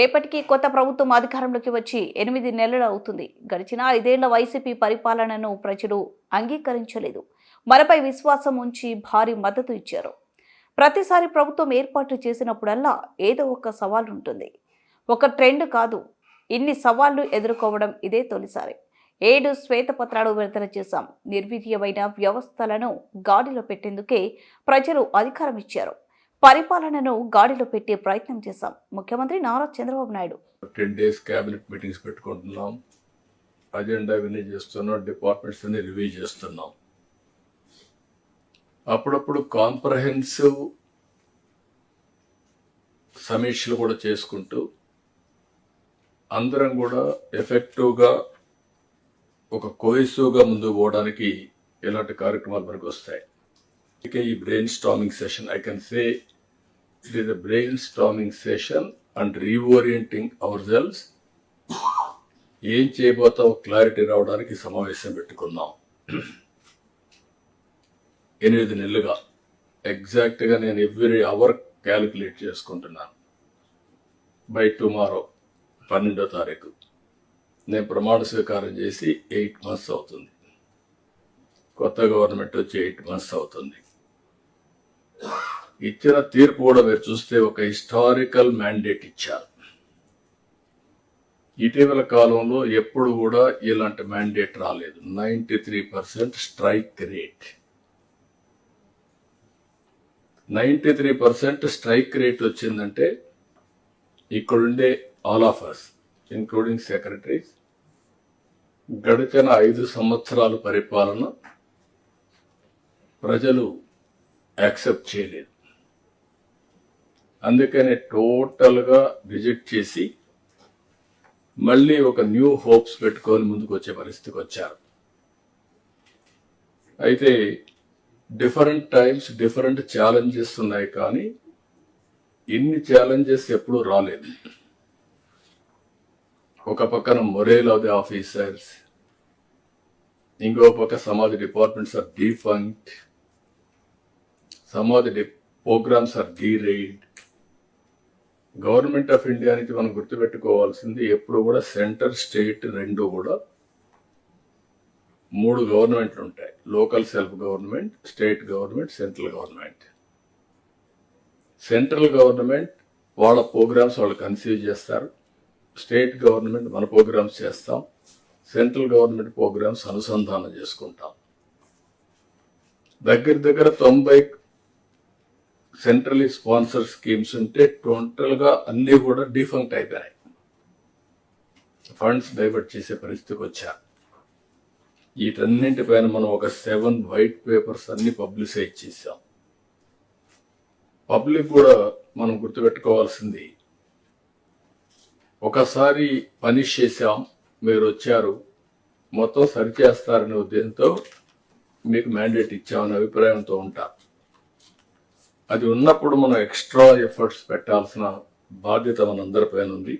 రేపటికి కొత్త ప్రభుత్వం అధికారంలోకి వచ్చి 8 నెలలు అవుతుంది. గడిచిన 5 ఏళ్ల వైసీపీ పరిపాలనను ప్రజలు అంగీకరించలేదు. మనపై విశ్వాసం ఉంచి భారీ మద్దతు ఇచ్చారు. ప్రతిసారి ప్రభుత్వం ఏర్పాటు చేసినప్పుడల్లా ఏదో ఒక సవాల్ ఉంటుంది. ఒక ట్రెండ్ కాదు, ఇన్ని సవాళ్లు ఎదుర్కోవడం ఇదే తొలిసారి. 7 శ్వేతపత్రాలు విడుదల చేశాం. నిర్వీర్యమైన వ్యవస్థలను గాడిలో పెట్టేందుకే ప్రజలు అధికారం ఇచ్చారు. పరిపాలనను గాడిలో పెట్టే ప్రయత్నం చేశాం. ముఖ్యమంత్రి Nara Chandrababu Naidu 10 days cabinet meetings పెట్టుకుంటున్నాం. అజెండా విని చేస్తున్నాం, డిపార్ట్మెంట్స్ అన్ని రివ్యూ చేస్తున్నాం. అప్పుడప్పుడు కాంప్రహెన్సివ్ సమీక్షలు కూడా చేసుకుంటూ అందరం కూడా ఎఫెక్టివ్గా ఒక కోహెసివ్గా ముందుకు పోవడానికి ఇలాంటి కార్యక్రమాలు మనకు వస్తాయి. ఇక ఈ brain storming session, I can say it is a brain storming session and reorienting hour cells. ఏం చేయబోతాం క్లారిటీ రావడానికి సమావేశం పెట్టుకున్నాం. 8 నెలలుగా ఎగ్జాక్ట్గా నేను ఎవ్రీ అవర్ క్యాలిక్యులేట్ చేసుకుంటున్నాను. బై టుమారో 12వ తారీఖు నేను ప్రమాణ స్వీకారం చేసి 8 months అవుతుంది. కొత్త గవర్నమెంట్ వచ్చి 8 months అవుతుంది. ఇచ్చిన తీర్పు కూడా మీరు చూస్తే ఒక హిస్టారికల్ మ్యాండేట్ ఇచ్చారు. ఇటీవల కాలంలో ఎప్పుడు కూడా ఇలాంటి మ్యాండేట్ రాలేదు. 93% స్ట్రైక్ రేట్. 93% స్ట్రైక్ రేట్ వచ్చిందంటే ఇక్కడుండే all of us including secretaries గడిచిన 5 సంవత్సరాల పరిపాలన ప్రజలు యాక్సెప్ట్ చేయలేదు. అందుకనే టోటల్గా రిజెక్ట్ చేసి మళ్ళీ ఒక న్యూ హోప్స్ పెట్టుకొని ముందుకు వచ్చే పరిస్థితికి వచ్చారు. అయితే డిఫరెంట్ టైమ్స్ డిఫరెంట్ ఛాలెంజెస్ ఉన్నాయి, కానీ ఇన్ని ఛాలెంజెస్ ఎప్పుడూ రాలేదు. ఒక పక్కన మొరేల్ ఆఫ్ ది ఆఫీసర్స్, ఇంకో పక్క some of the departments are defunct, some of the programmes are derailed. Government of India నుంచి మనం గుర్తుపెట్టుకోవాల్సింది ఎప్పుడు కూడా సెంటర్ స్టేట్ రెండు కూడా 3 గవర్నమెంట్లు ఉంటాయి. Local self government, state government, central government. Central government వాళ్ళ ప్రోగ్రామ్స్ వాళ్ళు కన్సీవ్ చేస్తారు. స్టేట్ గవర్నమెంట్ మన ప్రోగ్రామ్స్ చేస్తాం. సెంట్రల్ గవర్నమెంట్ ప్రోగ్రామ్స్ అనుసంధానం చేసుకుంటాం. దగ్గర 90 సెంట్రలీ స్పాన్సర్ స్కీమ్స్ ఉంటే టోటల్గా అన్నీ కూడా డిఫంక్ట్ అయిపోయాయి. ఫండ్స్ డైవర్ట్ చేసే పరిస్థితికి వచ్చారు. వీటన్నింటిపైన మనం ఒక 7 వైట్ పేపర్స్ అన్ని పబ్లిసైజ్ చేశాం. పబ్లిక్ కూడా మనం గుర్తుపెట్టుకోవాల్సింది, ఒకసారి పనిష్ చేశాం, మీరు వచ్చారు, మొత్తం సరిచేస్తారనే ఉద్దేశంతో మీకు మ్యాండేట్ ఇచ్చామనే అభిప్రాయంతో ఉంటారు. అది ఉన్నప్పుడు మనం ఎక్స్ట్రా ఎఫర్ట్స్ పెట్టాల్సిన బాధ్యత మనందరిపైన ఉంది.